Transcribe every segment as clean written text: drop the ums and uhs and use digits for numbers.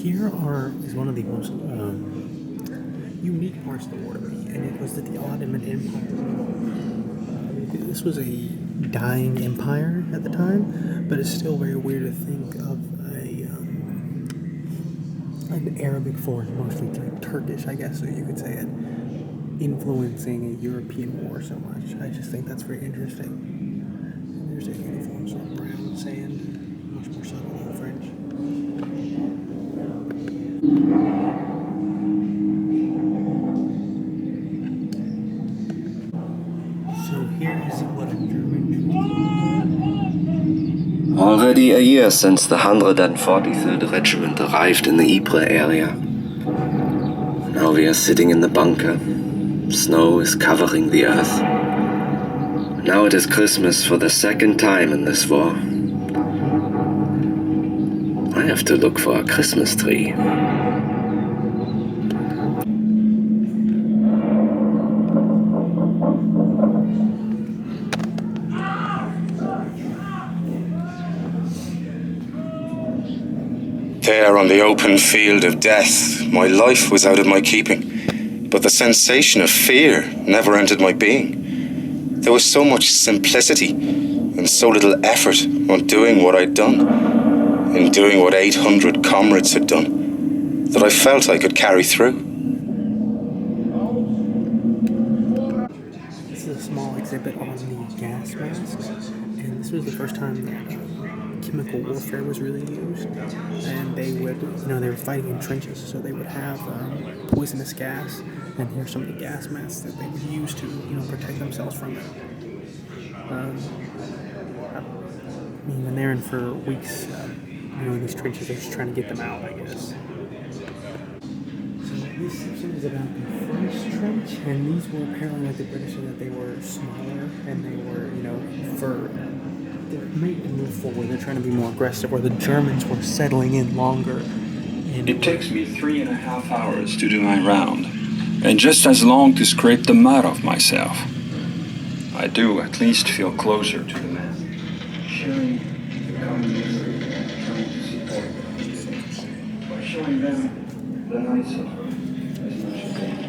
is one of the most unique parts of the war to me, and it was that the Ottoman Empire. This was a dying empire at the time, but it's still very weird to think of an Arabic force, mostly Turkish, I guess, so you could say it, influencing a European war so much. I just think that's very interesting. And there's a uniform, sort of brown sand, much more subtle than the French. So here is what a German. Already a year since the 143rd Regiment arrived in the Ypres area. Now we are sitting in the bunker. Snow is covering the earth. Now it is Christmas for the second time in this war. I have to look for a Christmas tree. There on the open field of death, my life was out of my keeping, but the sensation of fear never entered my being. There was so much simplicity and so little effort on doing what I'd done, in doing what 800 comrades had done, that I felt I could carry through. This is a small exhibit on the gas masks, and this was the first time that chemical warfare was really used, and they would, they were fighting in trenches, so they would have poisonous gas, and here's some of the gas masks that they would use to, protect themselves from it. When they're in for weeks, in these trenches, they're just trying to get them out, I guess. So this section is about the French trench, and these were apparently like the British, in that they were smaller, and they were, they're made to move forward. They're trying to be more aggressive, where the Germans were settling in longer. It takes me 3.5 hours to do my round, and just as long to scrape the mud off myself. I do at least feel closer to the men, sharing the common misery, trying to support them, by showing them the nice of as much as they can.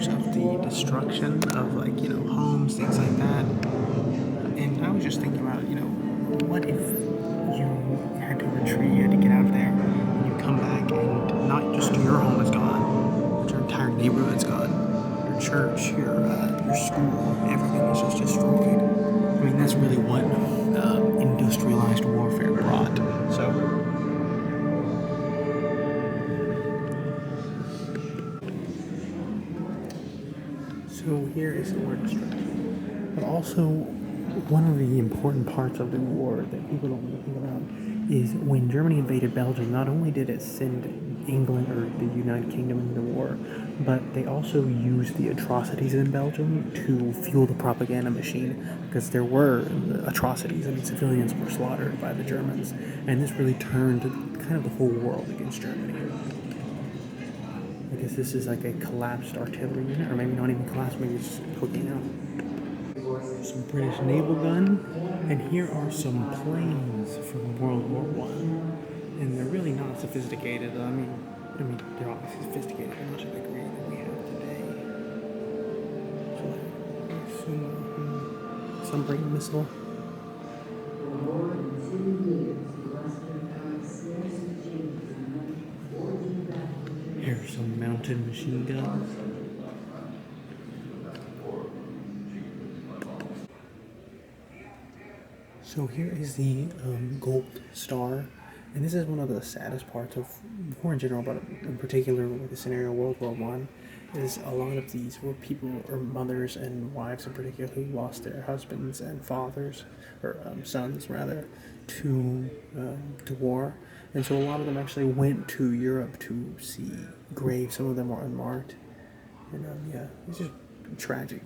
Of the destruction of homes, things like that. And I was just thinking about, what if you had to retreat, you had to get out of there, and you come back and not just your home is gone, but your entire neighborhood's gone, your church, your school, everything is just destroyed. I mean, that's really what industrialized warfare brought. So here is the word destruction. But also, one of the important parts of the war that people don't really think about is when Germany invaded Belgium, not only did it send England or the United Kingdom into the war, but they also used the atrocities in Belgium to fuel the propaganda machine, because there were atrocities. I mean, civilians were slaughtered by the Germans, and this really turned kind of the whole world against Germany. I guess this is like a collapsed artillery unit, or maybe not even collapsed, maybe it's cooking out. Some British naval gun, and here are some planes from World War I, and they're really not sophisticated. I mean, they're obviously sophisticated, but not to the degree that we have today. So I assume submarine missile. Here's some mounted machine guns. So here is the Gold Star, and this is one of the saddest parts of war in general, but in particular with the scenario of World War I, is a lot of these were people, or mothers and wives in particular, who lost their husbands and fathers, or sons rather, to war. And so a lot of them actually went to Europe to see graves. Some of them were unmarked. And it's just tragic.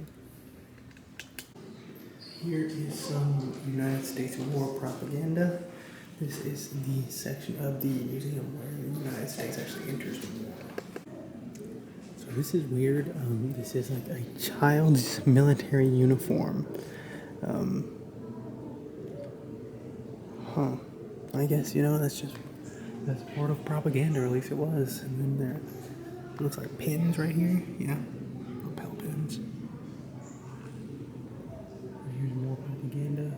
Here is some United States war propaganda. This is the section of the museum where the United States actually enters the war. So this is weird. This is like a child's military uniform. I guess, that's part of propaganda, or at least it was. And then there looks like pins right here. Yeah, lapel pins. Here's more propaganda.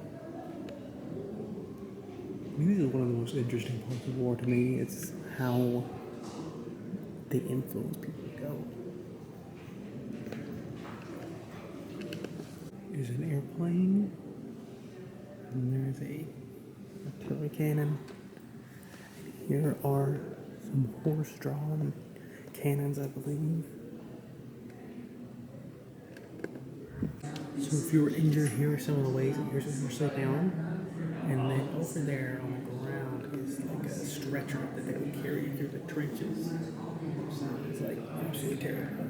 I mean, this is one of the most interesting parts of war to me. It's how they influence people to go. There's an airplane, and there's a artillery cannon. Here are some horse-drawn cannons, I believe. So if you were injured, here are some of the ways that you're supposed to sit down. And then over there on the ground is like a stretcher that they would carry you through the trenches. Sounds like absolutely terrible.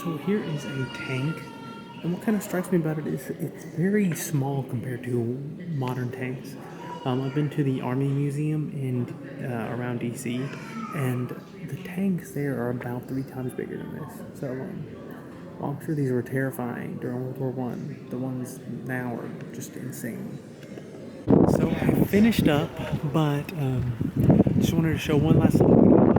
So here is a tank. And what kind of strikes me about it is it's very small compared to modern tanks. I've been to the Army Museum in around DC, and the tanks there are about 3 times bigger than this. So I'm sure these were terrifying during World War I. The ones now are just insane. So I finished up, but just wanted to show one last little video